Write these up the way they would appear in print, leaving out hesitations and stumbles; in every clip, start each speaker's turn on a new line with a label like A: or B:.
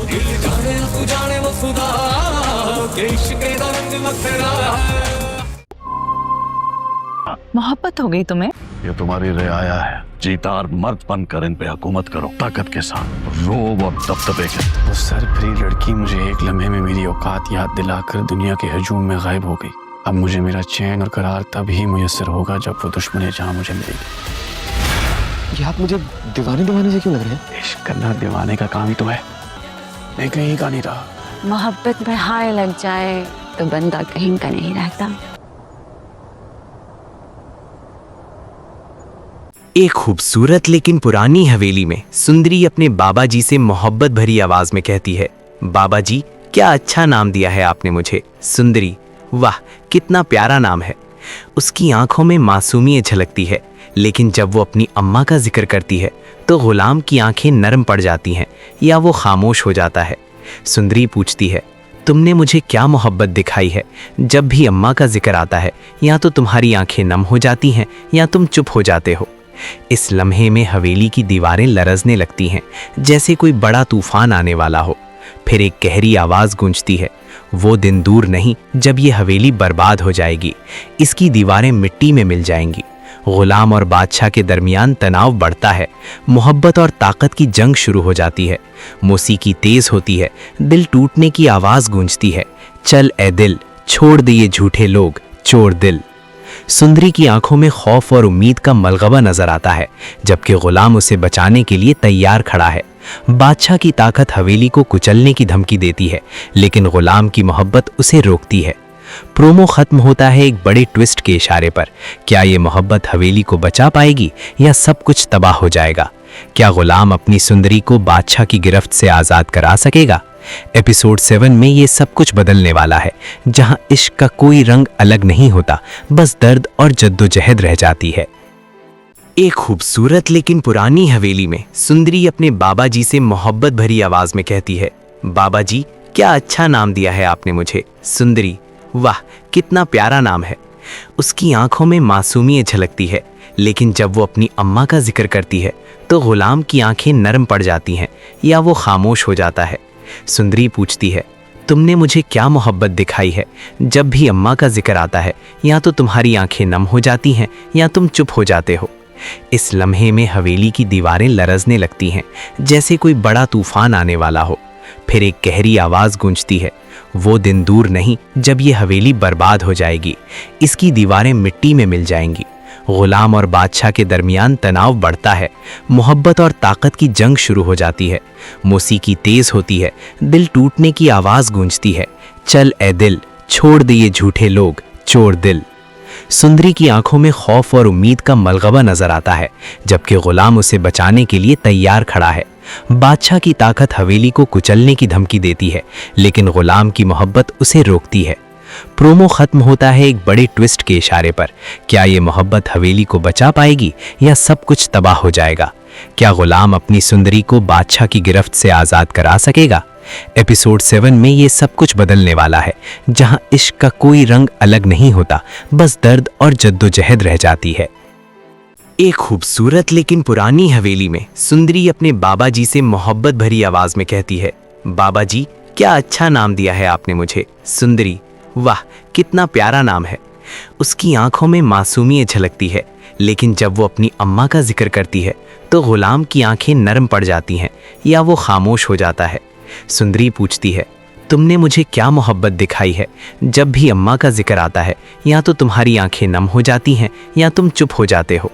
A: दिल जाने तू जाने वो खुदा के इश्क का रंग बखेरा है।
B: मोहब्बत हो गई तुम्हें?
C: ये तुम्हारी रियाया है, जीता और मर्द बनकर इन पे हुकूमत करो, ताकत के साथ, रोब और दबदबे के।
D: वो सरफरी लड़की मुझे एक लम्हे में मेरी औकात याद दिलाकर दुनिया के हजूम में गायब हो गई। अब मुझे मेरा चैन और करार तब ही मुयस्सर होगा जब वो दुश्मन जहाँ मुझे मिलेगी।
E: ये आप मुझे दीवाने दीवाने से क्यों लग रहे हैं?
D: इश्क करना दीवाने का काम ही तो है, मैं कहीं का नहीं रहा।
B: मोहब्बत में हाय लग जाए तो बंदा कहीं का नहीं रहता।
F: एक खूबसूरत लेकिन पुरानी हवेली में सुंदरी अपने बाबा जी से मोहब्बत भरी आवाज में कहती है, बाबा जी क्या अच्छा नाम दिया है आपने मुझे, सुंदरी। वाह कितना प्यारा नाम है। उसकी आंखों में मासूमियत झलकती है, लेकिन जब वो अपनी अम्मा का जिक्र करती है तो गुलाम की आंखें नरम पड़ जाती हैं या वो खामोश हो जाता है। सुंदरी पूछती है, तुमने मुझे क्या मोहब्बत दिखाई है? जब भी अम्मा का जिक्र आता है या तो तुम्हारी आंखें नम हो जाती हैं या तुम चुप हो जाते हो। इस लम्हे में हवेली की दीवारें लरजने लगती हैं, जैसे कोई बड़ा तूफान आने वाला हो। फिर एक गहरी आवाज गूंजती है, वो दिन दूर नहीं जब ये हवेली बर्बाद हो जाएगी, इसकी दीवारें मिट्टी में मिल जाएंगी। गुलाम और बादशाह के दरमियान तनाव बढ़ता है, मोहब्बत और ताकत की जंग शुरू हो जाती है। मौसीकी तेज होती है, दिल टूटने की आवाज गूंजती है, चल ए दिल छोड़ दे ये झूठे लोग, चोर दिल। सुंदरी की आंखों में खौफ और उम्मीद का मलगवा नजर आता है, जबकि गुलाम उसे बचाने के लिए तैयार खड़ा है। बादशाह की ताकत हवेली को कुचलने की धमकी देती है, लेकिन गुलाम की मोहब्बत उसे रोकती है। प्रोमो खत्म होता है एक बड़े ट्विस्ट के इशारे पर। क्या ये मोहब्बत हवेली को बचा पाएगी या सब कुछ तबाह हो जाएगा? क्या गुलाम अपनी सुंदरी को बादशाह की गिरफ्त से आज़ाद करा सकेगा? एपिसोड 7 में ये सब कुछ बदलने वाला है, जहां इश्क का कोई रंग अलग नहीं होता, बस दर्द और जद्दोजहद रह जाती है। एक खूबसूरत लेकिन पुरानी हवेली में सुंदरी अपने बाबा जी से मोहब्बत भरी आवाज में कहती है, बाबा जी क्या अच्छा नाम दिया है आपने मुझे, सुंदरी। वाह कितना प्यारा नाम है। उसकी आंखों में मासूमियत झलकती है, लेकिन जब वो अपनी अम्मा का जिक्र करती है तो गुलाम की आंखें नरम पड़ जाती हैं या वो खामोश हो जाता है। सुंदरी पूछती है, तुमने मुझे क्या मोहब्बत दिखाई है? जब भी अम्मा का जिक्र आता है या तो तुम्हारी आंखें नम हो जाती हैं या तुम चुप हो जाते हो। इस लम्हे में हवेली की दीवारें लरजने लगती हैं, जैसे कोई बड़ा तूफान आने वाला हो। फिर एक गहरी आवाज गूंजती है, वो दिन दूर नहीं जब ये हवेली बर्बाद हो जाएगी, इसकी दीवारें मिट्टी में मिल जाएंगी। गुलाम और बादशाह के दरमियान तनाव बढ़ता है, मोहब्बत और ताकत की जंग शुरू हो जाती है। मौसीकी तेज होती है, दिल टूटने की आवाज गूंजती है, चल ए दिल छोड़ दे ये झूठे लोग, चोर दिल। सुंदरी की आंखों में खौफ और उम्मीद का मलगवा नजर आता है, जबकि गुलाम उसे बचाने के लिए तैयार खड़ा है। बादशाह की ताकत हवेली को कुचलने की धमकी देती है, लेकिन गुलाम की मोहब्बत उसे रोकती है। प्रोमो खत्म होता है एक बड़े ट्विस्ट के इशारे पर। क्या ये मोहब्बत हवेली को बचा पाएगी या सब कुछ तबाह हो जाएगा? क्या गुलाम अपनी सुंदरी को बादशाह की गिरफ्त से आज़ाद करा सकेगा? एपिसोड 7 में ये सब कुछ बदलने वाला है, जहां इश्क का कोई रंग अलग नहीं होता, बस दर्द और जद्दोजहद रह जाती है। एक खूबसूरत लेकिन पुरानी हवेली में सुंदरी अपने बाबा जी से मोहब्बत भरी आवाज में कहती है, बाबा जी क्या अच्छा नाम दिया है आपने मुझे, सुंदरी। वाह कितना प्यारा नाम है। उसकी आंखों में मासूमियत झलकती है, लेकिन जब वो अपनी अम्मा का जिक्र करती है तो गुलाम की आंखें नरम पड़ जाती हैं या वो खामोश हो जाता है। सुंदरी पूछती है, तुमने मुझे क्या मोहब्बत दिखाई है? जब भी अम्मा का जिक्र आता है या तो तुम्हारी आंखें नम हो जाती हैं या तुम चुप हो जाते हो।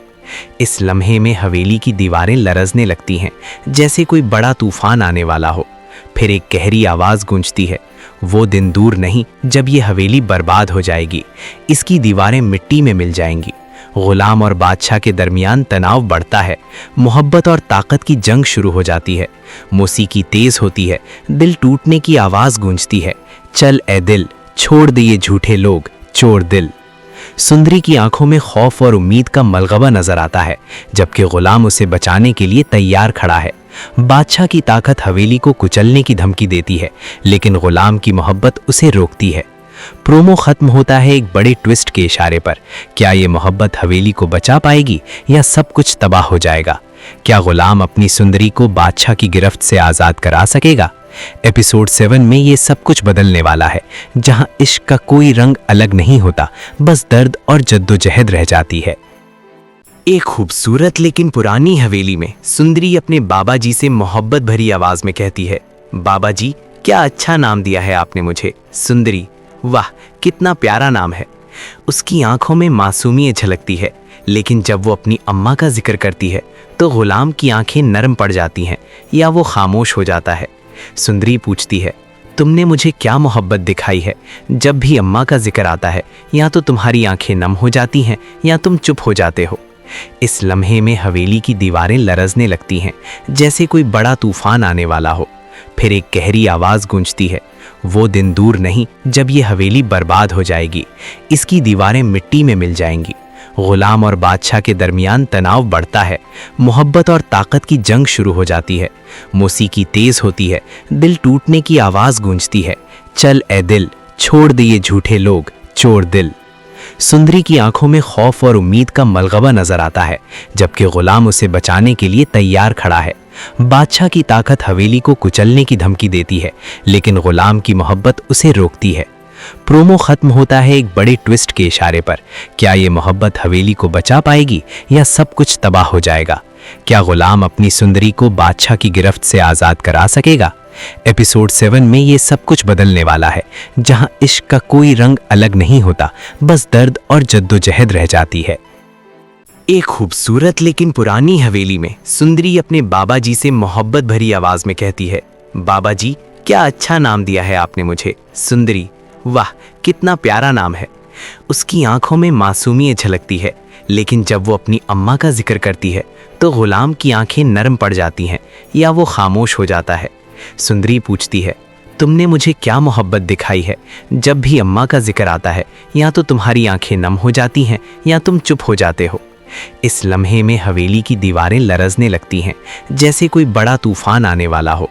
F: इस लम्हे में हवेली की दीवारें लरजने लगती हैं, जैसे कोई बड़ा तूफान आने वाला हो। फिर एक गहरी आवाज गूंजती है, वो दिन दूर नहीं जब ये हवेली बर्बाद हो जाएगी, इसकी दीवारें मिट्टी में मिल जाएंगी। गुलाम और बादशाह के दरमियान तनाव बढ़ता है, मोहब्बत और ताकत की जंग शुरू हो जाती है। मौसीकी तेज होती है, दिल टूटने की आवाज गूंजती है, चल ए दिल छोड़ दे ये झूठे लोग, चोर दिल। सुंदरी की आंखों में खौफ और उम्मीद का मलगवा नजर आता है, जबकि गुलाम उसे बचाने के लिए तैयार खड़ा है। बादशाह की ताकत हवेली को कुचलने की धमकी देती है, लेकिन गुलाम की मोहब्बत उसे रोकती है। प्रोमो खत्म होता है एक बड़े ट्विस्ट के इशारे पर। क्या ये मोहब्बत हवेली को बचा पाएगी या सब कुछ तबाह हो जाएगा? क्या गुलाम अपनी सुंदरी को बादशाह की गिरफ्त से आज़ाद करा सकेगा? एपिसोड 7 में ये सब कुछ बदलने वाला है, जहां इश्क का कोई रंग अलग नहीं होता, बस दर्द और जद्दोजहद रह जाती है। एक खूबसूरत लेकिन पुरानी हवेली में सुंदरी अपने बाबा जी से मोहब्बत भरी आवाज में कहती है, बाबा जी क्या अच्छा नाम दिया है आपने मुझे, सुंदरी। वाह कितना प्यारा नाम है। उसकी आंखों में मासूमियत झलकती है, लेकिन जब वो अपनी अम्मा का जिक्र करती है तो गुलाम की आंखें नरम पड़ जाती हैं या वो खामोश हो जाता है। सुंदरी पूछती है, तुमने मुझे क्या मोहब्बत दिखाई है? जब भी अम्मा का जिक्र आता है या तो तुम्हारी आंखें नम हो जाती हैं या तुम चुप हो जाते हो। इस लम्हे में हवेली की दीवारें लरजने लगती हैं, जैसे कोई बड़ा तूफान आने वाला हो। फिर एक गहरी आवाज गूंजती है, वो दिन दूर नहीं जब ये हवेली बर्बाद हो जाएगी, इसकी दीवारें मिट्टी में मिल जाएंगी। गुलाम और बादशाह के दरमियान तनाव बढ़ता है, मोहब्बत और ताकत की जंग शुरू हो जाती है। मौसीकी तेज होती है, दिल टूटने की आवाज गूंजती है, चल ए दिल छोड़ दे ये झूठे लोग, चोर दिल। सुंदरी की आंखों में खौफ और उम्मीद का मलगवा नजर आता है, जबकि गुलाम उसे बचाने के लिए तैयार खड़ा है। बादशाह की ताकत हवेली को कुचलने की धमकी देती है, लेकिन गुलाम की मोहब्बत उसे रोकती है। प्रोमो खत्म होता है एक बड़े ट्विस्ट के इशारे पर। क्या ये मोहब्बत हवेली को बचा पाएगी या सब कुछ तबाह हो जाएगा? क्या गुलाम अपनी सुंदरी को बादशाह की गिरफ्त से आज़ाद करा सकेगा? एपिसोड 7 में ये सब कुछ बदलने वाला है, जहां इश्क का कोई रंग अलग नहीं होता, बस दर्द और जद्दोजहद रह जाती है। एक खूबसूरत लेकिन पुरानी हवेली में सुंदरी अपने बाबा जी से मोहब्बत भरी आवाज में कहती है, बाबा जी क्या अच्छा नाम दिया है आपने मुझे, सुंदरी। वाह कितना प्यारा नाम है। उसकी आंखों में मासूमियत झलकती है, लेकिन जब वो अपनी अम्मा का जिक्र करती है तो गुलाम की आंखें नरम पड़ जाती हैं या वो खामोश हो जाता है। सुंदरी पूछती है, तुमने मुझे क्या मोहब्बत दिखाई है? जब भी अम्मा का जिक्र आता है या तो तुम्हारी आंखें नम हो जाती हैं या तुम चुप हो जाते हो। इस लम्हे में हवेली की दीवारें लरजने लगती हैं, जैसे कोई बड़ा तूफान आने वाला हो।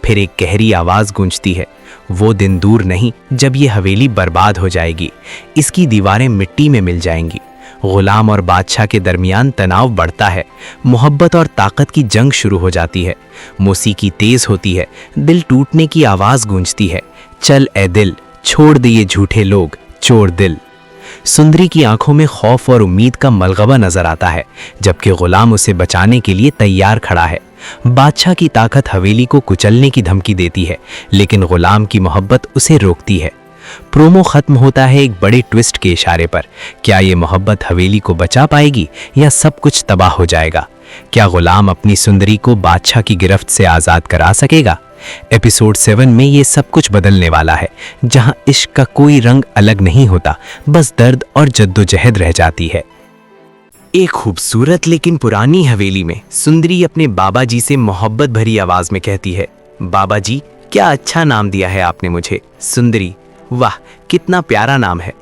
F: फिर एक गहरी आवाज गूंजती है, वो दिन दूर नहीं जब ये हवेली बर्बाद हो जाएगी, इसकी दीवारें मिट्टी में मिल जाएंगी। गुलाम और बादशाह के दरमियान तनाव बढ़ता है, मोहब्बत और ताकत की जंग शुरू हो जाती है। मौसीकी तेज होती है, दिल टूटने की आवाज गूंजती है, चल ए दिल छोड़ दे ये झूठे लोग, चोर दिल। सुंदरी की आंखों में खौफ और उम्मीद का मलगवा नजर आता है, जबकि गुलाम उसे बचाने के लिए तैयार खड़ा है। बादशाह की ताकत हवेली को कुचलने की धमकी देती है, लेकिन गुलाम की मोहब्बत उसे रोकती है। प्रोमो खत्म होता है एक बड़े ट्विस्ट के इशारे पर। क्या ये मोहब्बत हवेली को बचा पाएगी या सब कुछ तबाह हो जाएगा? क्या गुलाम अपनी सुंदरी को बादशाह की गिरफ्त से आज़ाद करा सकेगा? एपिसोड 7 में ये सब कुछ बदलने वाला है, जहां इश्क का कोई रंग अलग नहीं होता, बस दर्द और जद्दोजहद रह जाती है। एक खूबसूरत लेकिन पुरानी हवेली में सुंदरी अपने बाबा जी से मोहब्बत भरी आवाज में कहती है, बाबा जी क्या अच्छा नाम दिया है आपने मुझे, सुंदरी। वाह कितना प्यारा नाम है।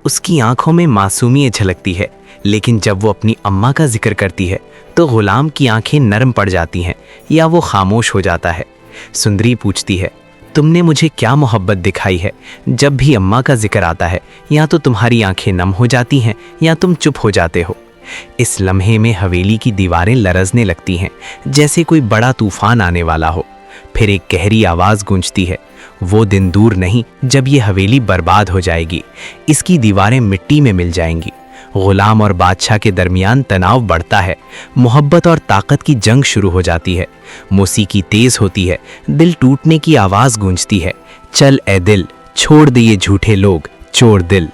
F: उसकी आंखों में मासूमियत झलकती है, लेकिन जब वो अपनी अम्मा का जिक्र करती है तो गुलाम की आंखें नरम पड़ जाती हैं या वो खामोश हो जाता है। सुंदरी पूछती है, तुमने मुझे क्या मोहब्बत दिखाई है? जब भी अम्मा का जिक्र आता है या तो तुम्हारी आंखें नम हो जाती हैं या तुम चुप हो जाते हो। इस लम्हे में हवेली की दीवारें लरजने लगती हैं, जैसे कोई बड़ा तूफान आने वाला हो। फिर एक गहरी आवाज गूंजती है, वो दिन दूर नहीं जब ये हवेली बर्बाद हो जाएगी, इसकी दीवारें मिट्टी में मिल जाएंगी। गुलाम और बादशाह के दरमियान तनाव बढ़ता है, मोहब्बत और ताकत की जंग शुरू हो जाती है। मौसीकी तेज होती है, दिल टूटने की आवाज गूंजती है, चल ए दिल छोड़ दे ये झूठे लोग, चोर दिल।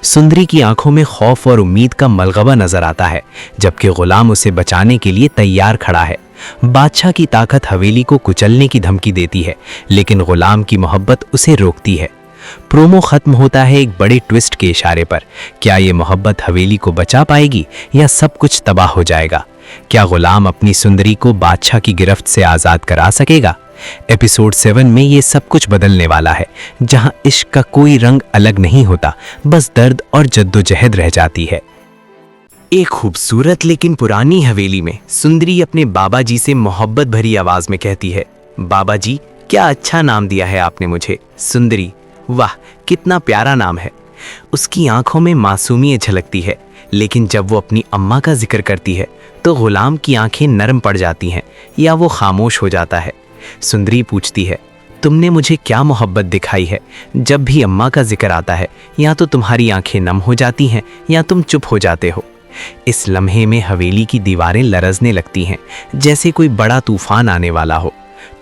F: सुंदरी की आंखों में खौफ और उम्मीद का मलगवा नजर आता है, जबकि गुलाम उसे बचाने के लिए तैयार खड़ा है। बादशाह की ताकत हवेली को कुचलने की धमकी देती है, लेकिन गुलाम की मोहब्बत उसे रोकती है। प्रोमो खत्म होता है एक बड़े ट्विस्ट के इशारे पर। क्या ये मोहब्बत हवेली को बचा पाएगी या सब कुछ तबाह हो जाएगा? क्या गुलाम अपनी सुंदरी को बादशाह की गिरफ्त से आज़ाद करा सकेगा? एपिसोड 7 में ये सब कुछ बदलने वाला है, जहां इश्क का कोई रंग अलग नहीं होता, बस दर्द और जद्दोजहद रह जाती है। एक खूबसूरत लेकिन पुरानी हवेली में सुंदरी अपने बाबा जी से मोहब्बत भरी आवाज में कहती है, बाबा जी क्या अच्छा नाम दिया है आपने मुझे, सुंदरी। वाह कितना प्यारा नाम है। उसकी आंखों में मासूमियत झलकती है, लेकिन जब वो अपनी अम्मा का जिक्र करती है तो गुलाम की आंखें नरम पड़ जाती हैं या वो खामोश हो जाता है। सुंदरी पूछती है, तुमने मुझे क्या मोहब्बत दिखाई है। जब भी अम्मा का जिक्र आता है या तो तुम्हारी आंखें नम हो जाती हैं या तुम चुप हो जाते हो। इस लम्हे में हवेली की दीवारें लरजने लगती हैं, जैसे कोई बड़ा तूफान आने वाला हो।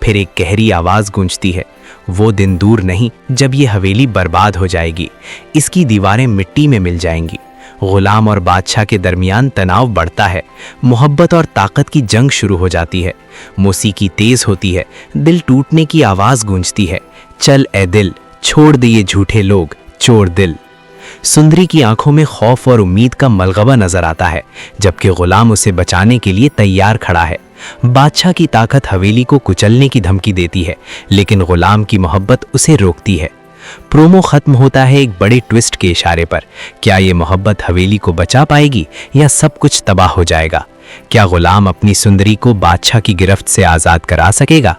F: फिर एक गहरी आवाज़ गूंजती है, वो दिन दूर नहीं जब ये हवेली बर्बाद हो जाएगी, इसकी दीवारें मिट्टी में मिल जाएंगी। गुलाम और बादशाह के दरमियान तनाव बढ़ता है, मोहब्बत और ताकत की जंग शुरू हो जाती है। मौसीकी तेज होती है, दिल टूटने की आवाज़ गूंजती है, चल ए दिल छोड़ दे ये झूठे लोग चोर दिल। सुंदरी की आंखों में खौफ और उम्मीद का मलगवा नजर आता है, जबकि गुलाम उसे बचाने के लिए तैयार खड़ा है। बादशाह की ताकत हवेली को कुचलने की धमकी देती है, लेकिन गुलाम की मोहब्बत उसे रोकती है। प्रोमो खत्म होता है एक बड़े ट्विस्ट के इशारे पर। क्या ये मोहब्बत हवेली को बचा पाएगी या सब कुछ तबाह हो जाएगा? क्या गुलाम अपनी सुंदरी को बादशाह की गिरफ्त से आज़ाद करा सकेगा?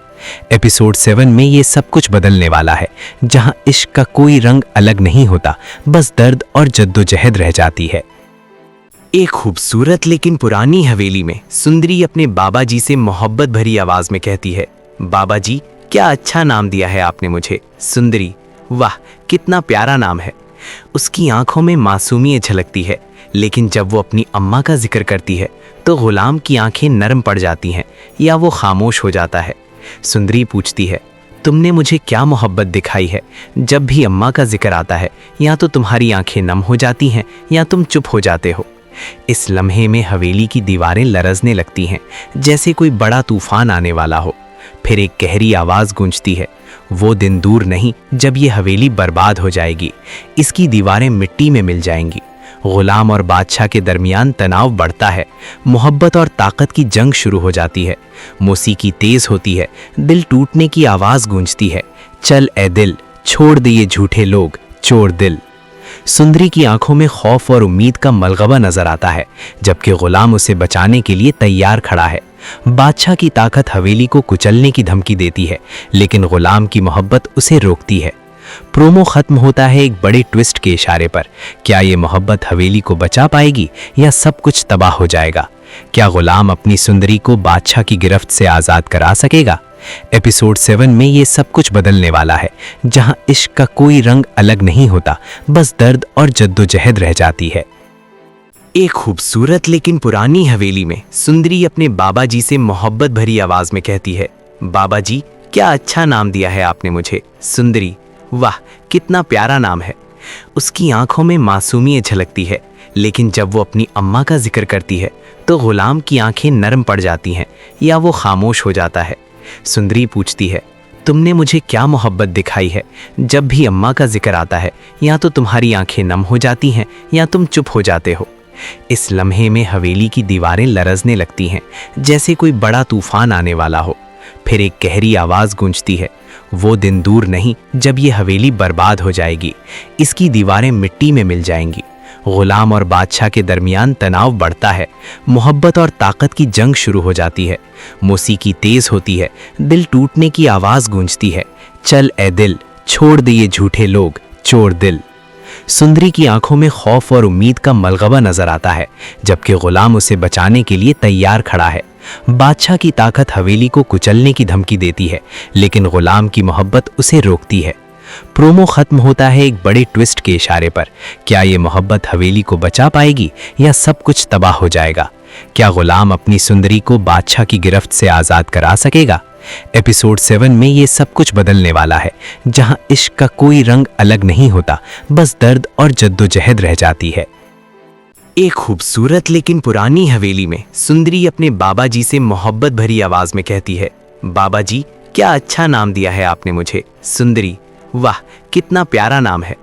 F: एपिसोड 7 में ये सब कुछ बदलने वाला है, जहां इश्क का कोई रंग अलग नहीं होता, बस दर्द और जद्दोजहद रह जाती है। एक खूबसूरत लेकिन पुरानी हवेली में सुंदरी अपने बाबा जी से मोहब्बत भरी आवाज में कहती है, बाबा जी क्या अच्छा नाम दिया है आपने मुझे, सुंदरी। वाह कितना प्यारा नाम है। उसकी आंखों में मासूमियत झलकती है, लेकिन जब वो अपनी अम्मा का जिक्र करती है तो गुलाम की आंखें नरम पड़ जाती हैं या वो खामोश हो जाता है। सुंदरी पूछती है, तुमने मुझे क्या मोहब्बत दिखाई है। जब भी अम्मा का जिक्र आता है या तो तुम्हारी आंखें नम हो जाती हैं या तुम चुप हो जाते हो। इस लम्हे में हवेली की दीवारें लरजने लगती हैं, जैसे कोई बड़ा तूफान आने वाला हो। फिर एक गहरी आवाज़ गूंजती है, वो दिन दूर नहीं जब ये हवेली बर्बाद हो जाएगी, इसकी दीवारें मिट्टी में मिल जाएंगी। गुलाम और बादशाह के दरमियान तनाव बढ़ता है, मोहब्बत और ताकत की जंग शुरू हो जाती है। मौसीकी तेज होती है, दिल टूटने की आवाज़ गूंजती है, चल ए दिल छोड़ दे ये झूठे लोग चोर दिल। सुंदरी की आंखों में खौफ और उम्मीद का मलगवा नजर आता है, जबकि गुलाम उसे बचाने के लिए तैयार खड़ा है। बादशाह की ताकत हवेली को कुचलने की धमकी देती है, लेकिन गुलाम की मोहब्बत उसे रोकती है। प्रोमो खत्म होता है एक बड़े ट्विस्ट के इशारे पर। क्या ये मोहब्बत हवेली को बचा पाएगी या सब कुछ तबाह हो जाएगा? क्या गुलाम अपनी सुंदरी को बादशाह की गिरफ्त से आज़ाद करा सकेगा? एपिसोड 7 में ये सब कुछ बदलने वाला है, जहां इश्क का कोई रंग अलग नहीं होता, बस दर्द और जद्दोजहद रह जाती है। एक खूबसूरत लेकिन पुरानी हवेली में सुंदरी अपने बाबा जी से मोहब्बत भरी आवाज में कहती है, बाबा जी क्या अच्छा नाम दिया है आपने मुझे, सुंदरी। वाह कितना प्यारा नाम है। उसकी आंखों में मासूमियत झलकती है, लेकिन जब वो अपनी अम्मा का जिक्र करती है तो गुलाम की आंखें नरम पड़ जाती हैं या वो खामोश हो जाता है। सुंदरी पूछती है, तुमने मुझे क्या मोहब्बत दिखाई है। जब भी अम्मा का जिक्र आता है या तो तुम्हारी आंखें नम हो जाती हैं या तुम चुप हो जाते हो। इस लम्हे में हवेली की दीवारें लरजने लगती हैं, जैसे कोई बड़ा तूफान आने वाला हो। फिर एक गहरी आवाज़ गूंजती है, वो दिन दूर नहीं जब ये हवेली बर्बाद हो जाएगी, इसकी दीवारें मिट्टी में मिल जाएंगी। गुलाम और बादशाह के दरमियान तनाव बढ़ता है, मोहब्बत और ताकत की जंग शुरू हो जाती है। मौसीकी तेज होती है, दिल टूटने की आवाज़ गूंजती है, चल ए दिल छोड़ दे ये झूठे लोग चोर दिल। सुंदरी की आंखों में खौफ और उम्मीद का मलगवा नजर आता है, जबकि गुलाम उसे बचाने के लिए तैयार खड़ा है। बादशाह की ताकत हवेली को कुचलने की धमकी देती है, लेकिन गुलाम की मोहब्बत उसे रोकती है। प्रोमो खत्म होता है एक बड़े ट्विस्ट के इशारे पर। क्या ये मोहब्बत हवेली को बचा पाएगी या सब कुछ तबाह हो जाएगा? क्या गुलाम अपनी सुंदरी को बादशाह की गिरफ्त से आज़ाद करा सकेगा? एपिसोड 7 में ये सब कुछ बदलने वाला है, जहां इश्क का कोई रंग अलग नहीं होता, बस दर्द और जद्दोजहद रह जाती है। एक खूबसूरत लेकिन पुरानी हवेली में सुंदरी अपने बाबा जी से मोहब्बत भरी आवाज में कहती है, बाबा जी क्या अच्छा नाम दिया है आपने मुझे, सुंदरी। वाह कितना प्यारा नाम है।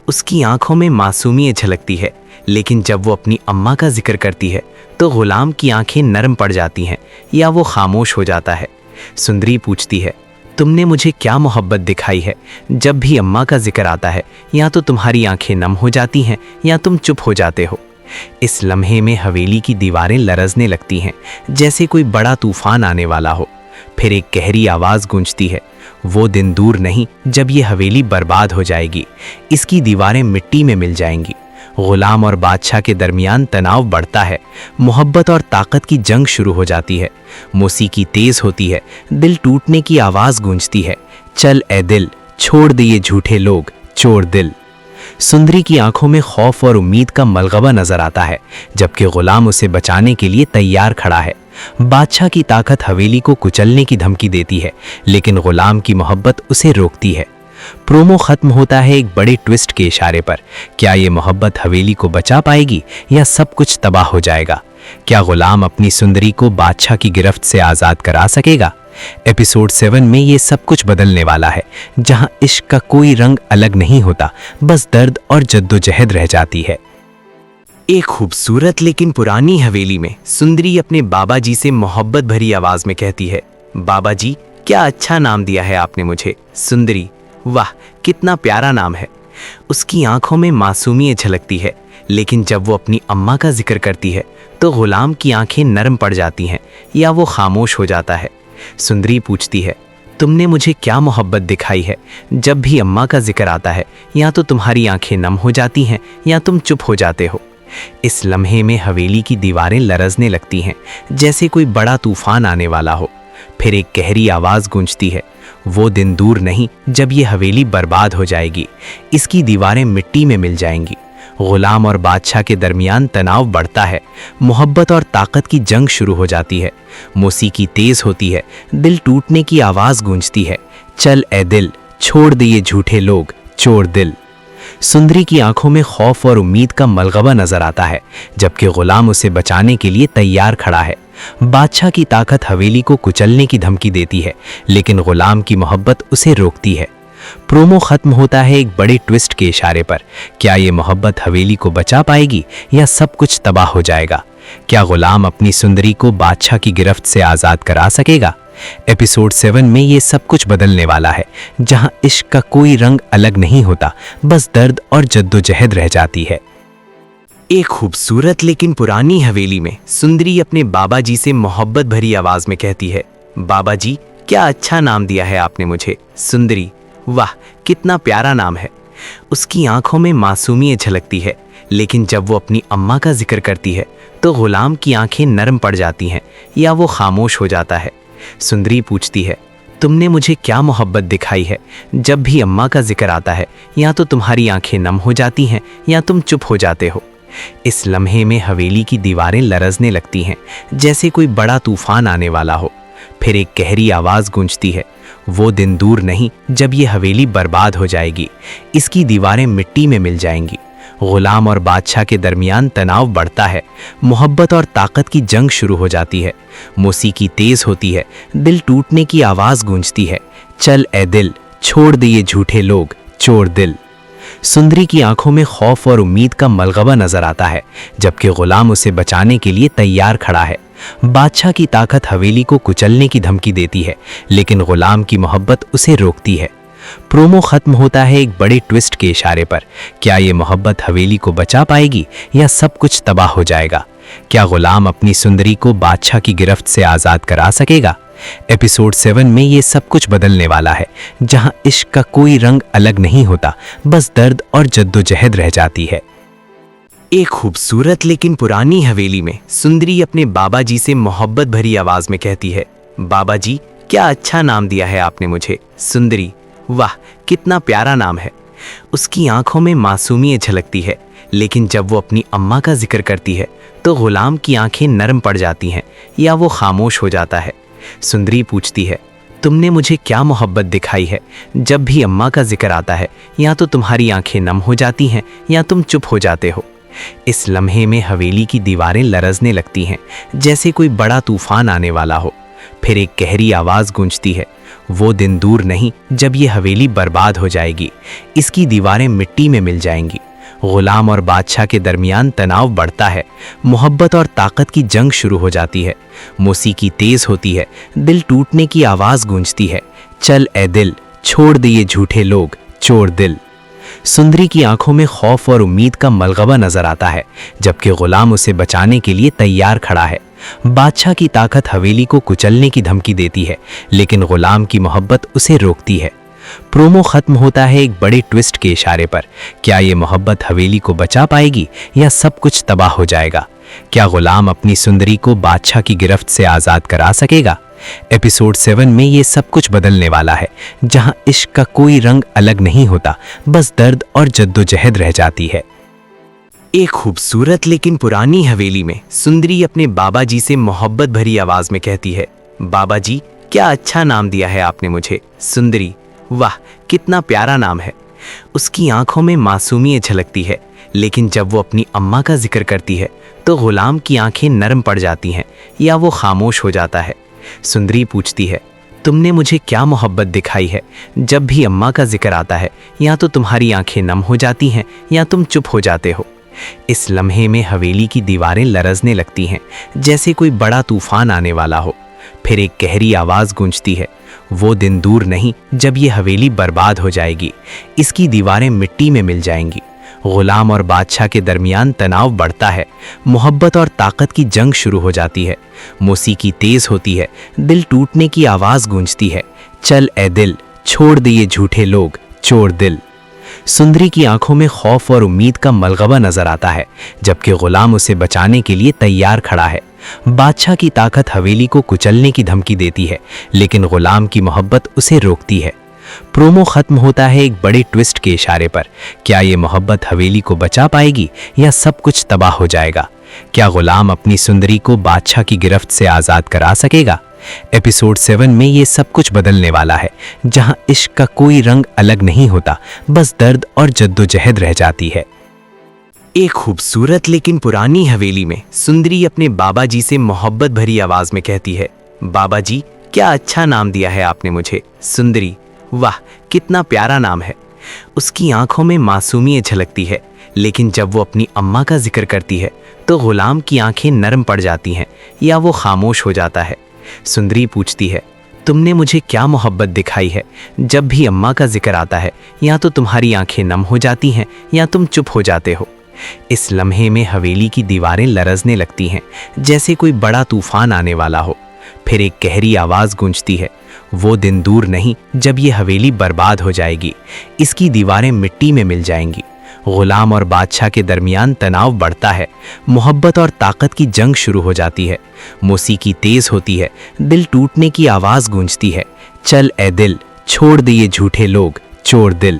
F: उसकी आंखों में मासूमियत झलकती है, लेकिन जब वो अपनी अम्मा का जिक्र करती है तो गुलाम की आंखें नरम पड़ जाती हैं या वो खामोश हो जाता है। सुंदरी पूछती है, तुमने मुझे क्या मोहब्बत दिखाई है। जब भी अम्मा का जिक्र आता है या तो तुम्हारी आंखें नम हो जाती हैं या तुम चुप हो जाते हो। इस लम्हे में हवेली की दीवारें लरजने लगती हैं, जैसे कोई बड़ा तूफान आने वाला हो। फिर एक गहरी आवाज़ गूंजती है, वो दिन दूर नहीं जब ये हवेली बर्बाद हो जाएगी, इसकी दीवारें मिट्टी में मिल जाएंगी। गुलाम और बादशाह के दरमियान तनाव बढ़ता है, मोहब्बत और ताकत की जंग शुरू हो जाती है। मौसीकी तेज होती है, दिल टूटने की आवाज़ गूंजती है, चल ए दिल छोड़ दे ये झूठे लोग चोर दिल। सुंदरी की आंखों में खौफ और उम्मीद का मलगवा नजर आता है, जबकि गुलाम उसे बचाने के लिए तैयार खड़ा है। बादशाह की ताकत हवेली को कुचलने की धमकी देती है, लेकिन गुलाम की मोहब्बत उसे रोकती है। प्रोमो खत्म होता है एक बड़े ट्विस्ट के इशारे पर। क्या ये मोहब्बत हवेली को बचा पाएगी या सब कुछ तबाह हो जाएगा? क्या गुलाम अपनी सुंदरी को बादशाह की गिरफ्त से आज़ाद करा सकेगा? एपिसोड 7 में ये सब कुछ बदलने वाला है, जहां इश्क का कोई रंग अलग नहीं होता, बस दर्द और जद्दोजहद रह जाती है। एक खूबसूरत लेकिन पुरानी हवेली में सुंदरी अपने बाबा जी से मोहब्बत भरी आवाज में कहती है, बाबा जी क्या अच्छा नाम दिया है आपने मुझे, सुंदरी। वाह कितना प्यारा नाम है। उसकी आंखों में मासूमियत झलकती है, लेकिन जब वो अपनी अम्मा का जिक्र करती है तो गुलाम की आंखें नरम पड़ जाती हैं या वो खामोश हो जाता है। सुंदरी पूछती है, तुमने मुझे क्या मोहब्बत दिखाई है? जब भी अम्मा का जिक्र आता है या तो तुम्हारी आंखें नम हो जाती हैं या तुम चुप हो जाते हो। इस लम्हे में हवेली की दीवारें लरजने लगती हैं, जैसे कोई बड़ा तूफान आने वाला हो। फिर एक गहरी आवाज गूंजती है, वो दिन दूर नहीं जब ये हवेली बर्बाद हो जाएगी, इसकी दीवारें मिट्टी में मिल जाएंगी। गुलाम और बादशाह के दरमियान तनाव बढ़ता है, मोहब्बत और ताकत की जंग शुरू हो जाती है। मौसीकी तेज होती है, दिल टूटने की आवाज गूंजती है, चल ए दिल छोड़ दे ये झूठे लोग चोर दिल। सुंदरी की आंखों में खौफ और उम्मीद का मलगवा नजर आता है, जबकि गुलाम उसे बचाने के लिए तैयार खड़ा है। बादशाह की ताकत हवेली को कुचलने की धमकी देती है, लेकिन गुलाम की मोहब्बत उसे रोकती है। प्रोमो खत्म होता है एक बड़े ट्विस्ट के इशारे पर। क्या ये मोहब्बत हवेली को बचा पाएगी या सब कुछ तबाह हो जाएगा? क्या गुलाम अपनी सुंदरी को बादशाह की गिरफ्त से आज़ाद करा सकेगा? एपिसोड 7 में ये सब कुछ बदलने वाला है, जहां इश्क का कोई रंग अलग नहीं होता, बस दर्द और जद्दोजहद रह जाती है। एक खूबसूरत लेकिन पुरानी हवेली में सुंदरी अपने बाबा जी से मोहब्बत भरी आवाज में कहती है, बाबा जी क्या अच्छा नाम दिया है आपने मुझे, सुंदरी। वाह कितना प्यारा नाम है। उसकी आंखों में मासूमियत झलकती है, लेकिन जब वो अपनी अम्मा का जिक्र करती है तो गुलाम की आंखें नरम पड़ जाती हैं या वो खामोश हो जाता है। सुंदरी पूछती है, तुमने मुझे क्या मोहब्बत दिखाई है? जब भी अम्मा का जिक्र आता है या तो तुम्हारी आंखें नम हो जाती हैं या तुम चुप हो जाते हो। इस लम्हे में हवेली की दीवारें लरजने लगती हैं, जैसे कोई बड़ा तूफान आने वाला हो। फिर एक गहरी आवाज गूंजती है, वो दिन दूर नहीं जब ये हवेली बर्बाद हो जाएगी, इसकी दीवारें मिट्टी में मिल जाएंगी। गुलाम और बादशाह के दरमियान तनाव बढ़ता है, मोहब्बत और ताकत की जंग शुरू हो जाती है। मौसीकी तेज होती है, दिल टूटने की आवाज गूंजती है, चल ए दिल छोड़ दे ये झूठे लोग चोर दिल। सुंदरी की आंखों में खौफ और उम्मीद का मलगवा नजर आता है, जबकि गुलाम उसे बचाने के लिए तैयार खड़ा है। बादशाह की ताकत हवेली को कुचलने की धमकी देती है, लेकिन गुलाम की मोहब्बत उसे रोकती है। प्रोमो खत्म होता है एक बड़े ट्विस्ट के इशारे पर। क्या ये मोहब्बत हवेली को बचा पाएगी या सब कुछ तबाह हो जाएगा? क्या गुलाम अपनी सुंदरी को बादशाह की गिरफ्त से आज़ाद करा सकेगा? एपिसोड 7 में ये सब कुछ बदलने वाला है, जहां इश्क का कोई रंग अलग नहीं होता, बस दर्द और जद्दोजहद रह जाती है। एक खूबसूरत लेकिन पुरानी हवेली में सुंदरी अपने बाबा जी से मोहब्बत भरी आवाज में कहती है, बाबा जी क्या अच्छा नाम दिया है आपने मुझे, सुंदरी। वाह कितना प्यारा नाम है। उसकी आंखों में मासूमियत झलकती है, लेकिन जब वो अपनी अम्मा का जिक्र करती है तो गुलाम की आंखें नरम पड़ जाती हैं या वो खामोश हो जाता है। सुंदरी पूछती है, तुमने मुझे क्या मोहब्बत दिखाई है? जब भी अम्मा का जिक्र आता है या तो तुम्हारी आंखें नम हो जाती हैं या तुम चुप हो जाते हो। इस लम्हे में हवेली की दीवारें लरजने लगती हैं, जैसे कोई बड़ा तूफान आने वाला हो। फिर एक गहरी आवाज गूंजती है, वो दिन दूर नहीं जब ये हवेली बर्बाद हो जाएगी, इसकी दीवारें मिट्टी में मिल जाएंगी। गुलाम और बादशाह के दरमियान तनाव बढ़ता है, मोहब्बत और ताकत की जंग शुरू हो जाती है। मौसीकी तेज होती है, दिल टूटने की आवाज गूंजती है, चल ए दिल छोड़ दे ये झूठे लोग चोर दिल। सुंदरी की आंखों में खौफ और उम्मीद का मलगवा नजर आता है, जबकि गुलाम उसे बचाने के लिए तैयार खड़ा है। बादशाह की ताकत हवेली को कुचलने की धमकी देती है, लेकिन गुलाम की मोहब्बत उसे रोकती है। प्रोमो खत्म होता है एक बड़े ट्विस्ट के इशारे पर। क्या ये मोहब्बत हवेली को बचा पाएगी या सब कुछ तबाह हो जाएगा? क्या गुलाम अपनी सुंदरी को बादशाह की गिरफ्त से आज़ाद करा सकेगा? एपिसोड 7 में ये सब कुछ बदलने वाला है, जहां इश्क का कोई रंग अलग नहीं होता, बस दर्द और जद्दोजहद रह जाती है। एक खूबसूरत लेकिन पुरानी हवेली में सुंदरी अपने बाबा जी से मोहब्बत भरी आवाज में कहती है, बाबा जी क्या अच्छा नाम दिया है आपने मुझे, सुंदरी। वाह कितना प्यारा नाम है। उसकी आंखों में मासूमियत झलकती है, लेकिन जब वो अपनी अम्मा का जिक्र करती है तो गुलाम की आंखें नरम पड़ जाती हैं या वो खामोश हो जाता है। सुंदरी पूछती है, तुमने मुझे क्या मोहब्बत दिखाई है? जब भी अम्मा का जिक्र आता है या तो तुम्हारी आंखें नम हो जाती हैं या तुम चुप हो जाते हो। इस लम्हे में हवेली की दीवारें लरजने लगती हैं, जैसे कोई बड़ा तूफान आने वाला हो। फिर एक गहरी आवाज गूंजती है, वो दिन दूर नहीं जब ये हवेली बर्बाद हो जाएगी, इसकी दीवारें मिट्टी में मिल जाएंगी। गुलाम और बादशाह के दरमियान तनाव बढ़ता है, मोहब्बत और ताकत की जंग शुरू हो जाती है। मौसीकी तेज होती है, दिल टूटने की आवाज गूंजती है, चल ए दिल छोड़ दिए झूठे लोग चोर दिल। सुंदरी की आंखों में खौफ और उम्मीद का मलगवा नजर आता है, जबकि गुलाम उसे बचाने के लिए तैयार खड़ा है। बादशाह की ताकत हवेली को कुचलने की धमकी देती है, लेकिन गुलाम की मोहब्बत उसे रोकती है। प्रोमो खत्म होता है एक बड़े ट्विस्ट के इशारे पर। क्या ये मोहब्बत हवेली को बचा पाएगी या सब कुछ तबाह हो जाएगा? क्या गुलाम अपनी सुंदरी को बादशाह की गिरफ्त से आजाद करा सकेगा? एपिसोड 7 में ये सब कुछ बदलने वाला है, जहां इश्क का कोई रंग अलग नहीं होता, बस दर्द और जद्दोजहद रह जाती है। एक खूबसूरत लेकिन पुरानी हवेली में सुंदरी अपने बाबा जी से मोहब्बत भरी आवाज में कहती है, बाबा जी क्या अच्छा नाम दिया है आपने मुझे, सुंदरी। वाह कितना प्यारा नाम है। उसकी आंखों में मासूमियत झलकती है, लेकिन जब वो अपनी अम्मा का जिक्र करती है तो गुलाम की आंखें नरम पड़ जाती हैं या वो खामोश हो जाता है। सुंदरी पूछती है, तुमने मुझे क्या मोहब्बत दिखाई है? जब भी अम्मा का जिक्र आता है या तो तुम्हारी आंखें नम हो जाती हैं या तुम चुप हो जाते हो। इस लम्हे में हवेली की दीवारें लरजने लगती हैं, जैसे कोई बड़ा तूफान आने वाला हो। फिर एक गहरी आवाज गूंजती है, वो दिन दूर नहीं जब ये हवेली बर्बाद हो जाएगी, इसकी दीवारें मिट्टी में मिल जाएंगी। गुलाम और बादशाह के दरमियान तनाव बढ़ता है, मोहब्बत और ताकत की जंग शुरू हो जाती है। मौसीकी तेज होती है, दिल टूटने की आवाज गूंजती है, चल ए दिल छोड़ दिए झूठे लोग चोर दिल।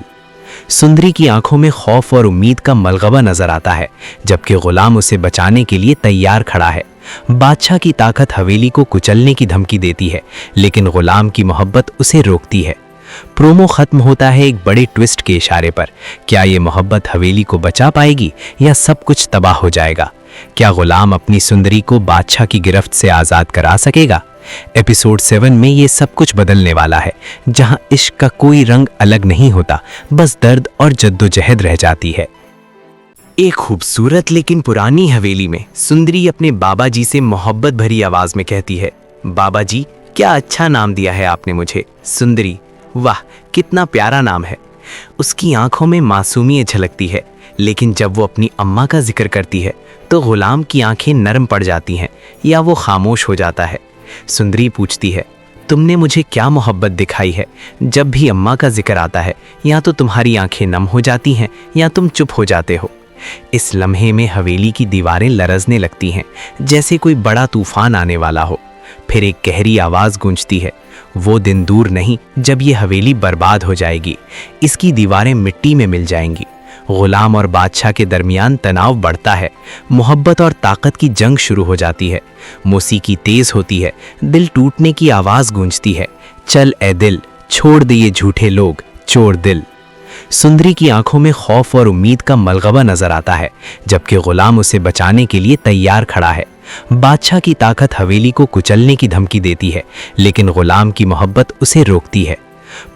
F: सुंदरी की आंखों में खौफ और उम्मीद का मलगवा नजर आता है, जबकि गुलाम उसे बचाने के लिए तैयार खड़ा है। बादशाह की ताकत हवेली को कुचलने की धमकी देती है, लेकिन गुलाम की मोहब्बत उसे रोकती है। प्रोमो खत्म होता है एक बड़े ट्विस्ट के इशारे पर। क्या ये मोहब्बत हवेली को बचा पाएगी या सब कुछ तबाह हो जाएगा? क्या गुलाम अपनी सुंदरी को बादशाह की गिरफ्त से आजाद करा सकेगा? एपिसोड 7 में ये सब कुछ बदलने वाला है, जहां इश्क का कोई रंग अलग नहीं होता, बस दर्द और जद्दोजहद रह जाती है। एक खूबसूरत लेकिन पुरानी हवेली में सुंदरी अपने बाबा जी से मोहब्बत भरी आवाज में कहती है, बाबा जी क्या अच्छा नाम दिया है आपने मुझे, सुंदरी। वाह कितना प्यारा नाम है। उसकी आंखों में मासूमियत झलकती है, लेकिन जब वो अपनी अम्मा का जिक्र करती है तो गुलाम की आंखें नरम पड़ जाती हैं या वो खामोश हो जाता है। सुंदरी पूछती है, तुमने मुझे क्या मोहब्बत दिखाई है? जब भी अम्मा का जिक्र आता है या तो तुम्हारी आंखें नम हो जाती हैं या तुम चुप हो जाते हो। इस लम्हे में हवेली की दीवारें लरजने लगती हैं, जैसे कोई बड़ा तूफान आने वाला हो। फिर एक गहरी आवाज गूंजती है, वो दिन दूर नहीं जब ये हवेली बर्बाद हो जाएगी, इसकी दीवारें मिट्टी में मिल जाएंगी। गुलाम और बादशाह के दरमियान तनाव बढ़ता है, मोहब्बत और ताकत की जंग शुरू हो जाती है। मौसीकी तेज होती है, दिल टूटने की आवाज गूंजती है, चल ए दिल छोड़ दिए झूठे लोग चोर दिल। सुंदरी की आंखों में खौफ और उम्मीद का मलगवा नजर आता है, जबकि गुलाम उसे बचाने के लिए तैयार खड़ा है। बादशाह की ताकत हवेली को कुचलने की धमकी देती है, लेकिन गुलाम की मोहब्बत उसे रोकती है।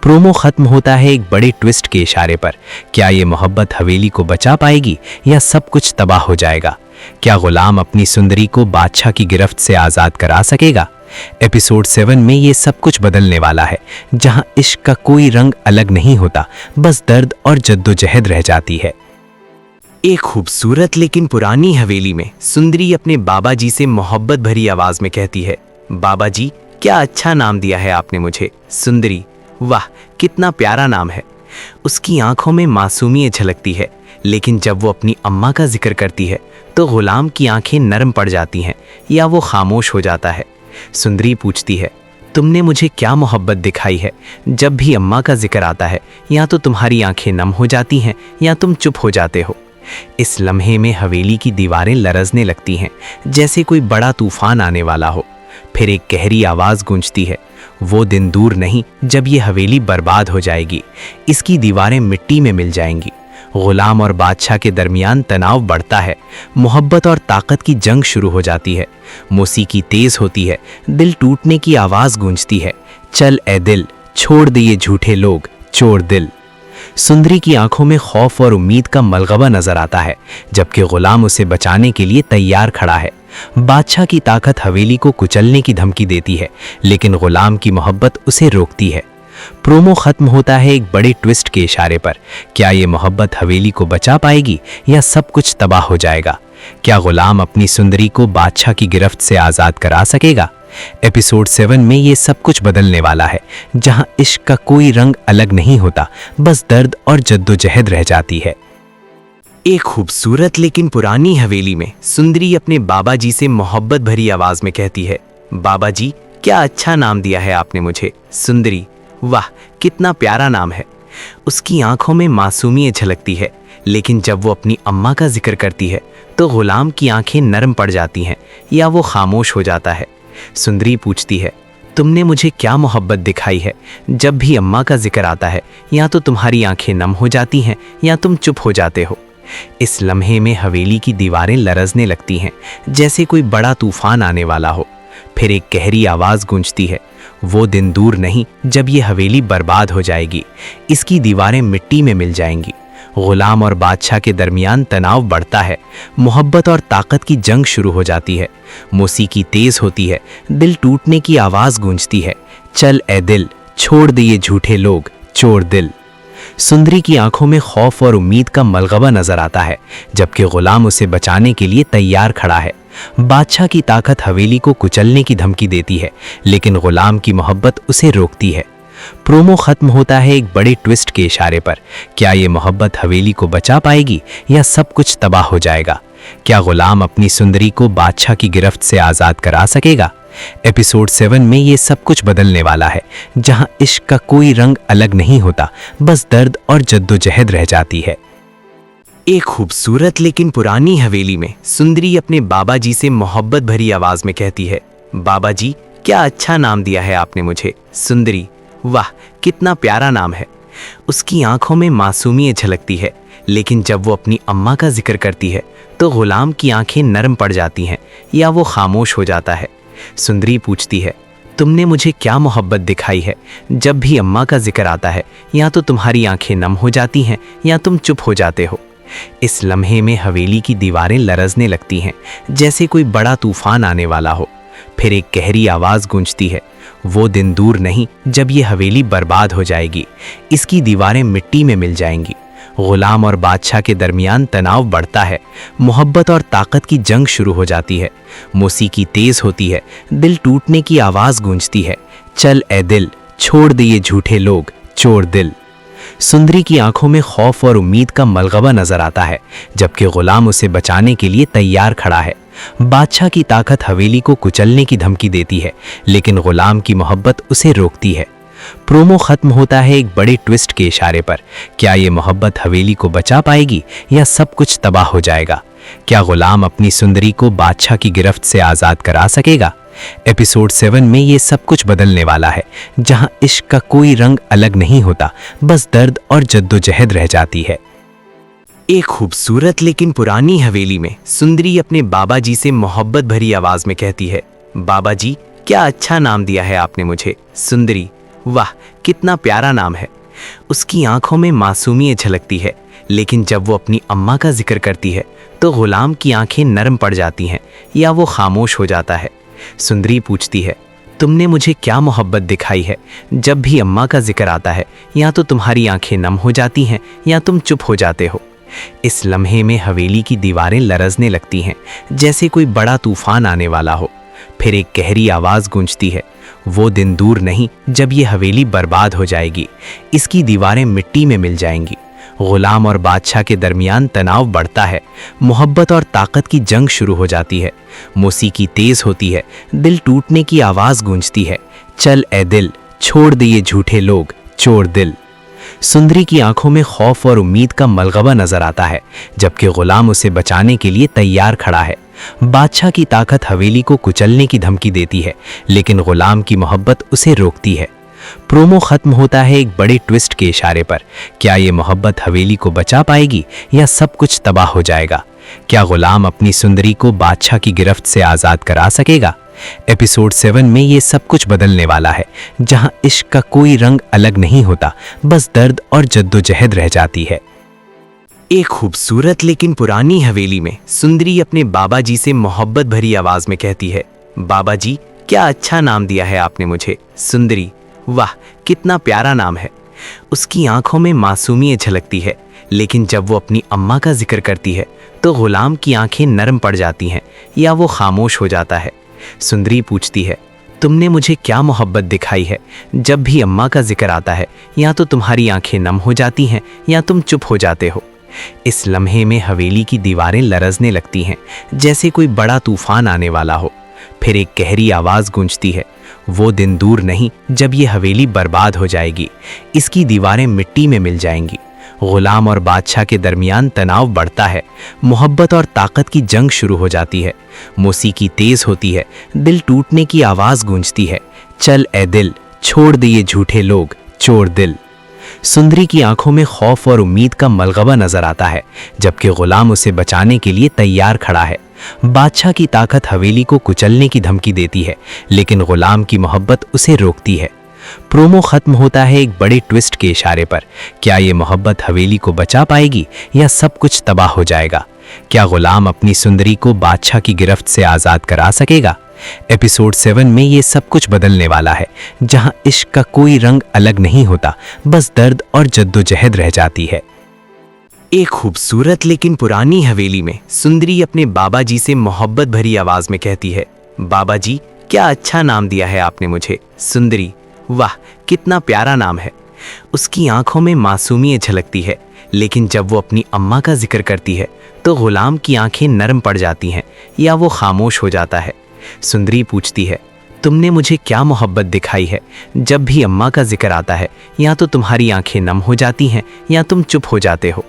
F: प्रोमो खत्म होता है एक बड़े ट्विस्ट के इशारे पर। क्या ये मोहब्बत हवेली को बचा पाएगी या सब कुछ तबाह हो जाएगा? क्या गुलाम अपनी सुंदरी को बादशाह की गिरफ्त से आजाद करा सकेगा? एपिसोड 7 में ये सब कुछ बदलने वाला है, जहां इश्क का कोई रंग अलग नहीं होता, बस दर्द और जद्दोजहद रह जाती है। एक खूबसूरत लेकिन पुरानी हवेली में सुंदरी अपने बाबा जी से मोहब्बत भरी आवाज में कहती है, बाबा जी क्या अच्छा नाम दिया है आपने मुझे, सुंदरी। वाह कितना प्यारा नाम है। उसकी आंखों में मासूमियत झलकती है, लेकिन जब वो अपनी अम्मा का जिक्र करती है तो गुलाम की आंखें नरम पड़ जाती हैं या वो खामोश हो जाता है। सुंदरी पूछती है, तुमने मुझे क्या मोहब्बत दिखाई है। जब भी अम्मा का जिक्र आता है या तो तुम्हारी आंखें नम हो जाती हैं या तुम चुप हो जाते हो। इस लम्हे में हवेली की दीवारें लरजने लगती हैं, जैसे कोई बड़ा तूफान आने वाला हो। फिर एक गहरी आवाज़ गूंजती है, वो दिन दूर नहीं जब ये हवेली बर्बाद हो जाएगी, इसकी दीवारें मिट्टी में मिल जाएंगी। गुलाम और बादशाह के दरमियान तनाव बढ़ता है, मोहब्बत और ताकत की जंग शुरू हो जाती है। मौसीकी तेज होती है, दिल टूटने की आवाज़ गूंजती है, चल ए दिल छोड़ दे ये झूठे लोग चोर दिल। सुंदरी की आंखों में खौफ और उम्मीद का मलगवा नजर आता है, जबकि गुलाम उसे बचाने के लिए तैयार खड़ा है। बादशाह की ताकत हवेली को कुचलने की धमकी देती है, लेकिन गुलाम की मोहब्बत उसे रोकती है। प्रोमो खत्म होता है एक बड़े ट्विस्ट के इशारे पर। क्या ये मोहब्बत हवेली को बचा पाएगी या सब कुछ तबाह हो जाएगा? क्या गुलाम अपनी सुंदरी को बादशाह की गिरफ्त से आज़ाद करा सकेगा? एपिसोड 7 में ये सब कुछ बदलने वाला है, जहां इश्क का कोई रंग अलग नहीं होता, बस दर्द और जद्दोजहद रह जाती है। एक खूबसूरत लेकिन पुरानी हवेली में सुंदरी अपने बाबा जी से मोहब्बत भरी आवाज में कहती है, बाबा जी क्या अच्छा नाम दिया है आपने मुझे, सुंदरी। वाह कितना प्यारा नाम है। उसकी आंखों में मासूमियत झलकती है, लेकिन जब वो अपनी अम्मा का जिक्र करती है तो गुलाम की आंखें नरम पड़ जाती हैं या वो खामोश हो जाता है। सुंदरी पूछती है, तुमने मुझे क्या मोहब्बत दिखाई है। जब भी अम्मा का जिक्र आता है या तो तुम्हारी आंखें नम हो जाती हैं या तुम चुप हो जाते हो। इस लम्हे में हवेली की दीवारें लरजने लगती हैं, जैसे कोई बड़ा तूफान आने वाला हो। फिर एक गहरी आवाज़ गूंजती है, वो दिन दूर नहीं जब ये हवेली बर्बाद हो जाएगी, इसकी दीवारें मिट्टी में मिल जाएंगी। गुलाम और बादशाह के दरमियान तनाव बढ़ता है, मोहब्बत और ताकत की जंग शुरू हो जाती है। मौसीकी तेज होती है, दिल टूटने की आवाज़ गूंजती है, चल ए दिल छोड़ दे ये झूठे लोग चोर दिल। सुंदरी की आंखों में खौफ और उम्मीद का मलगवा नजर आता है, जबकि गुलाम उसे बचाने के लिए तैयार खड़ा है। बादशाह की ताकत हवेली को कुचलने की धमकी देती है, लेकिन गुलाम की मोहब्बत उसे रोकती है। प्रोमो खत्म होता है एक बड़े ट्विस्ट के इशारे पर। क्या ये मोहब्बत हवेली को बचा पाएगी या सब कुछ तबाह हो जाएगा? क्या गुलाम अपनी सुंदरी को बादशाह की गिरफ्त से आज़ाद करा सकेगा? एपिसोड 7 में ये सब कुछ बदलने वाला है, जहां इश्क का कोई रंग अलग नहीं होता, बस दर्द और जद्दोजहद रह जाती है। एक खूबसूरत लेकिन पुरानी हवेली में सुंदरी अपने बाबा जी से मोहब्बत भरी आवाज में कहती है, बाबा जी क्या अच्छा नाम दिया है आपने मुझे, सुंदरी। वाह कितना प्यारा नाम है। उसकी आंखों में मासूमियत झलकती है, लेकिन जब वो अपनी अम्मा का जिक्र करती है तो गुलाम की आंखें नरम पड़ जाती हैं या वो खामोश हो जाता है। सुंदरी पूछती है, तुमने मुझे क्या मोहब्बत दिखाई है। जब भी अम्मा का जिक्र आता है या तो तुम्हारी आंखें नम हो जाती हैं या तुम चुप हो जाते हो। इस लम्हे में हवेली की दीवारें लरजने लगती हैं, जैसे कोई बड़ा तूफान आने वाला हो। फिर एक गहरी आवाज़ गूंजती है, वो दिन दूर नहीं जब ये हवेली बर्बाद हो जाएगी, इसकी दीवारें मिट्टी में मिल जाएंगी। गुलाम और बादशाह के दरमियान तनाव बढ़ता है, मोहब्बत और ताकत की जंग शुरू हो जाती है। मौसीकी तेज होती है, दिल टूटने की आवाज़ गूंजती है, चल ए दिल छोड़ दे ये झूठे लोग चोर दिल। सुंदरी की आंखों में खौफ और उम्मीद का मलगवा नजर आता है, जबकि गुलाम उसे बचाने के लिए तैयार खड़ा है। बादशाह की ताकत हवेली को कुचलने की धमकी देती है, लेकिन गुलाम की मोहब्बत उसे रोकती है। प्रोमो खत्म होता है एक बड़े ट्विस्ट के इशारे पर। क्या ये मोहब्बत हवेली को बचा पाएगी या सब कुछ तबाह हो जाएगा? क्या गुलाम अपनी सुंदरी को बादशाह की गिरफ्त से आज़ाद करा सकेगा? एपिसोड 7 में ये सब कुछ बदलने वाला है, जहां इश्क का कोई रंग अलग नहीं होता, बस दर्द और जद्दोजहद रह जाती है। एक खूबसूरत लेकिन पुरानी हवेली में सुंदरी अपने बाबा जी से मोहब्बत भरी आवाज में कहती है, बाबा जी क्या अच्छा नाम दिया है आपने मुझे, सुंदरी। वाह कितना प्यारा नाम है। उसकी आंखों में मासूमियत झलकती है, लेकिन जब वो अपनी अम्मा का जिक्र करती है तो गुलाम की आंखें नरम पड़ जाती हैं या वो खामोश हो जाता है। सुंदरी पूछती है, तुमने मुझे क्या मोहब्बत दिखाई है। जब भी अम्मा का जिक्र आता है या तो तुम्हारी आंखें नम हो जाती हैं या तुम चुप हो जाते हो। इस लम्हे में हवेली की दीवारें लरजने लगती हैं, जैसे कोई बड़ा तूफान आने वाला हो। फिर एक गहरी आवाज़ गूंजती है, वो दिन दूर नहीं जब ये हवेली बर्बाद हो जाएगी, इसकी दीवारें मिट्टी में मिल जाएंगी। गुलाम और बादशाह के दरमियान तनाव बढ़ता है, मोहब्बत और ताकत की जंग शुरू हो जाती है। मौसीकी तेज होती है, दिल टूटने की आवाज़ गूंजती है, चल ए दिल छोड़ दिए झूठे लोग चोर दिल। सुंदरी की आंखों में खौफ और उम्मीद का मलगवा नजर आता है, जबकि गुलाम उसे बचाने के लिए तैयार खड़ा है। बादशाह की ताकत हवेली को कुचलने की धमकी देती है, लेकिन गुलाम की मोहब्बत उसे रोकती है। प्रोमो खत्म होता है एक बड़े ट्विस्ट के इशारे पर। क्या ये मोहब्बत हवेली को बचा पाएगी या सब कुछ तबाह हो जाएगा? क्या गुलाम अपनी सुंदरी को बादशाह की गिरफ्त से आज़ाद करा सकेगा? एपिसोड 7 में ये सब कुछ बदलने वाला है, जहां इश्क का कोई रंग अलग नहीं होता, बस दर्द और जद्दोजहद रह जाती है। एक खूबसूरत लेकिन पुरानी हवेली में सुंदरी अपने बाबा जी से मोहब्बत भरी आवाज में कहती है, बाबा जी क्या अच्छा नाम दिया है आपने मुझे, सुंदरी। वाह कितना प्यारा नाम है। उसकी आंखों में मासूमियत झलकती है, लेकिन जब वो अपनी अम्मा का जिक्र करती है तो गुलाम की आंखें नरम पड़ जाती हैं या वो खामोश हो जाता है। सुंदरी पूछती है, तुमने मुझे क्या मोहब्बत दिखाई है? जब भी अम्मा का जिक्र आता है या तो तुम्हारी आंखें नम हो जाती हैं या तुम चुप हो जाते हो। इस लम्हे में हवेली की दीवारें लरजने लगती हैं, जैसे कोई बड़ा तूफान आने वाला हो। फिर एक गहरी आवाज गूंजती है, वो दिन दूर नहीं जब ये हवेली बर्बाद हो जाएगी, इसकी दीवारें मिट्टी में मिल जाएंगी। गुलाम और बादशाह के दरमियान तनाव बढ़ता है, मोहब्बत और ताकत की जंग शुरू हो जाती है। मौसीकी तेज होती है, दिल टूटने की आवाज गूंजती है, चल ए दिल छोड़ दिए झूठे लोग चोर दिल। सुंदरी की आंखों में खौफ और उम्मीद का मलगवा नजर आता है, जबकि गुलाम उसे बचाने के लिए तैयार खड़ा है। बादशाह की ताकत हवेली को कुचलने की धमकी देती है, लेकिन गुलाम की मोहब्बत उसे रोकती है। प्रोमो खत्म होता है एक बड़े ट्विस्ट के इशारे पर। क्या ये मोहब्बत हवेली को बचा पाएगी या सब कुछ तबाह हो जाएगा? क्या गुलाम अपनी सुंदरी को बादशाह की गिरफ्त से आज़ाद करा सकेगा? एपिसोड 7 में ये सब कुछ बदलने वाला है, जहां इश्क का कोई रंग अलग नहीं होता, बस दर्द और जद्दोजहद रह जाती है। एक खूबसूरत लेकिन पुरानी हवेली में सुंदरी अपने बाबा जी से मोहब्बत भरी आवाज में कहती है, बाबा जी क्या अच्छा नाम दिया है आपने मुझे, सुंदरी। वाह कितना प्यारा नाम है। उसकी आंखों में मासूमियत झलकती है, लेकिन जब वो अपनी अम्मा का जिक्र करती है तो गुलाम की आंखें नरम पड़ जाती हैं या वो खामोश हो जाता है। सुंदरी पूछती है, तुमने मुझे क्या मोहब्बत दिखाई है? जब भी अम्मा का जिक्र आता है या तो तुम्हारी आंखें नम हो जाती हैं या तुम चुप हो जाते हो।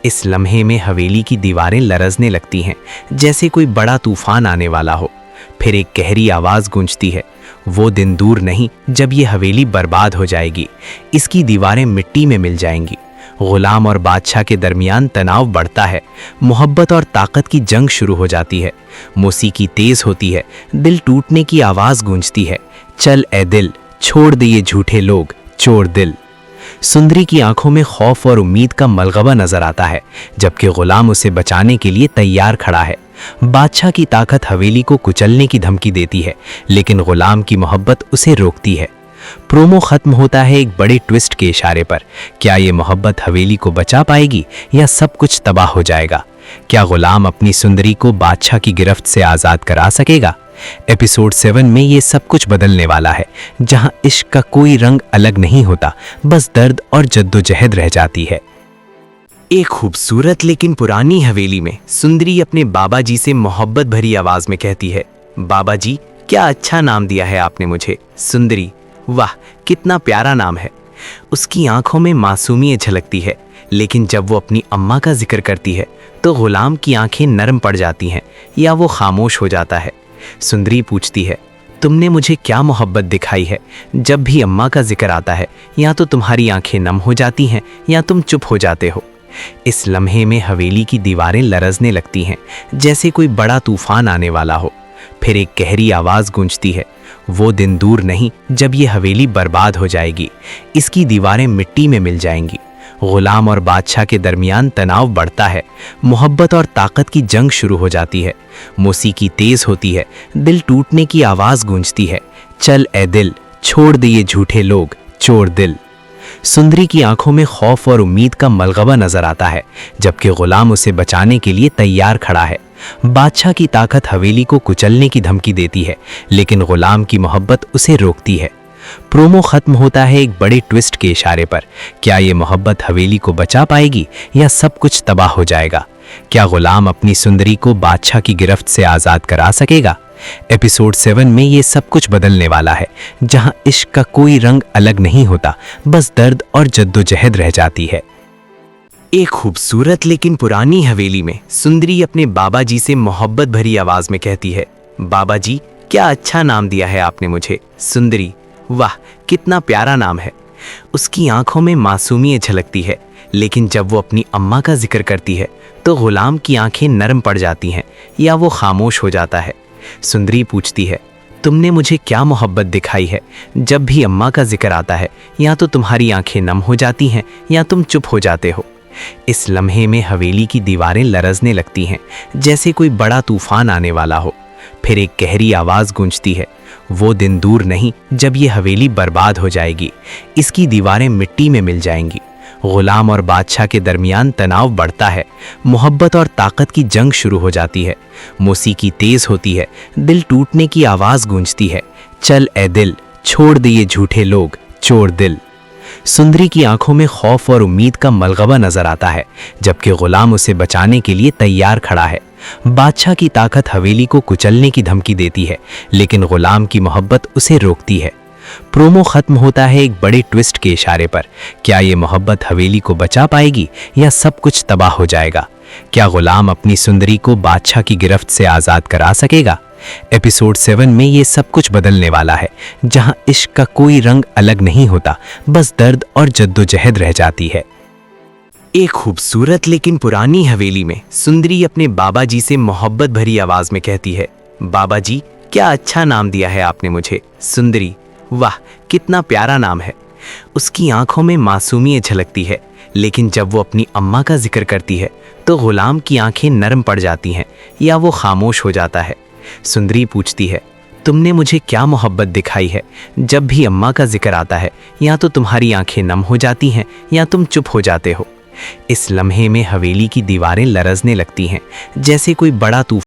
F: इस लम्हे में हवेली की दीवारें लरजने लगती हैं, जैसे कोई बड़ा तूफान आने वाला हो। फिर एक गहरी आवाज गूंजती है, वो दिन दूर नहीं जब ये हवेली बर्बाद हो जाएगी, इसकी दीवारें मिट्टी में मिल जाएंगी। गुलाम और बादशाह के दरमियान तनाव बढ़ता है, मोहब्बत और ताकत की जंग शुरू हो जाती है। मौसीकी तेज होती है, दिल टूटने की आवाज गूंजती है, चल ए दिल छोड़ दिए झूठे लोग चोर दिल। सुंदरी की आंखों में खौफ और उम्मीद का मलगवा नजर आता है, जबकि गुलाम उसे बचाने के लिए तैयार खड़ा है। बादशाह की ताकत हवेली को कुचलने की धमकी देती है, लेकिन गुलाम की मोहब्बत उसे रोकती है। प्रोमो खत्म होता है एक बड़े ट्विस्ट के इशारे पर। क्या ये मोहब्बत हवेली को बचा पाएगी या सब कुछ तबाह हो जाएगा? क्या गुलाम अपनी सुंदरी को बादशाह की गिरफ्त से आज़ाद करा सकेगा? एपिसोड 7 में ये सब कुछ बदलने वाला है, जहां इश्क का कोई रंग अलग नहीं होता, बस दर्द और जद्दोजहद रह जाती है। एक खूबसूरत लेकिन पुरानी हवेली में सुंदरी अपने बाबा जी से मोहब्बत भरी आवाज में कहती है, बाबा जी क्या अच्छा नाम दिया है आपने मुझे, सुंदरी। वाह कितना प्यारा नाम है। उसकी आंखों में मासूमियत झलकती है, लेकिन जब वो अपनी अम्मा का जिक्र करती है तो गुलाम की आंखें नरम पड़ जाती हैं या वो खामोश हो जाता है। सुंदरी पूछती है, तुमने मुझे क्या मोहब्बत दिखाई है? जब भी अम्मा का जिक्र आता है या तो तुम्हारी आंखें नम हो जाती हैं या तुम चुप हो जाते हो। इस लम्हे में हवेली की दीवारें लरजने लगती हैं, जैसे कोई बड़ा तूफान आने वाला हो। फिर एक गहरी आवाज गूंजती है, वो दिन दूर नहीं जब ये हवेली बर्बाद हो जाएगी, इसकी दीवारें मिट्टी में मिल जाएंगी। गुलाम और बादशाह के दरमियान तनाव बढ़ता है, मोहब्बत और ताकत की जंग शुरू हो जाती है। मौसीकी तेज होती है, दिल टूटने की आवाज गूंजती है, चल ए दिल छोड़ दिए झूठे लोग चोर दिल। सुंदरी की आंखों में खौफ और उम्मीद का मलगवा नजर आता है, जबकि गुलाम उसे बचाने के लिए तैयार खड़ा है। बादशाह की ताकत हवेली को कुचलने की धमकी देती है, लेकिन गुलाम की मोहब्बत उसे रोकती है। प्रोमो खत्म होता है एक बड़े ट्विस्ट के इशारे पर। क्या ये मोहब्बत हवेली को बचा पाएगी या सब कुछ तबाह हो जाएगा? क्या गुलाम अपनी सुंदरी को बादशाह की गिरफ्त से आज़ाद करा सकेगा? एपिसोड 7 में ये सब कुछ बदलने वाला है, जहां इश्क का कोई रंग अलग नहीं होता, बस दर्द और जद्दोजहद रह जाती है। एक खूबसूरत लेकिन पुरानी हवेली में सुंदरी अपने बाबा जी से मोहब्बत भरी आवाज में कहती है, बाबा जी क्या अच्छा नाम दिया है आपने मुझे, सुंदरी। वाह कितना प्यारा नाम है। उसकी आंखों में मासूमियत झलकती है, लेकिन जब वो अपनी अम्मा का जिक्र करती है तो गुलाम की आंखें नरम पड़ जाती हैं या वो खामोश हो जाता है। सुंदरी पूछती है, तुमने मुझे क्या मोहब्बत दिखाई है? जब भी अम्मा का जिक्र आता है या तो तुम्हारी आंखें नम हो जाती हैं या तुम चुप हो जाते हो। इस लम्हे में हवेली की दीवारें लरजने लगती हैं, जैसे कोई बड़ा तूफान आने वाला हो। फिर एक गहरी आवाज गूंजती है, वो दिन दूर नहीं जब ये हवेली बर्बाद हो जाएगी, इसकी दीवारें मिट्टी में मिल जाएंगी। गुलाम और बादशाह के दरमियान तनाव बढ़ता है, मोहब्बत और ताकत की जंग शुरू हो जाती है। मौसीकी तेज होती है, दिल टूटने की आवाज गूंजती है, चल ए दिल छोड़ दे ये झूठे लोग, चोर दिल। सुंदरी की आंखों में खौफ और उम्मीद का मलगवा नजर आता है, जबकि गुलाम उसे बचाने के लिए तैयार खड़ा है। बादशाह की ताकत हवेली को कुचलने की धमकी देती है, लेकिन गुलाम की मोहब्बत उसे रोकती है। प्रोमो खत्म होता है एक बड़े ट्विस्ट के इशारे पर। क्या ये मोहब्बत हवेली को बचा पाएगी या सब कुछ तबाह हो जाएगा? क्या गुलाम अपनी सुंदरी को बादशाह की गिरफ्त से आजाद करा सकेगा? एपिसोड 7 में ये सब कुछ बदलने वाला है, जहां इश्क का कोई रंग अलग नहीं होता, बस दर्द और जद्दोजहद रह जाती है। एक खूबसूरत लेकिन पुरानी हवेली में सुंदरी अपने बाबा जी से मोहब्बत भरी आवाज में कहती है, बाबा जी क्या अच्छा नाम दिया है आपने मुझे, सुंदरी। वाह कितना प्यारा नाम है। उसकी आंखों में मासूमियत झलकती है, लेकिन जब वो अपनी अम्मा का जिक्र करती है तो गुलाम की आंखें नरम पड़ जाती हैं या वो खामोश हो जाता है। सुंदरी पूछती है, तुमने मुझे क्या मोहब्बत दिखाई है? जब भी अम्मा का जिक्र आता है या तो तुम्हारी आंखें नम हो जाती हैं या तुम चुप हो जाते हो। इस लम्हे में हवेली की दीवारें लरजने लगती हैं, जैसे कोई बड़ा तूफान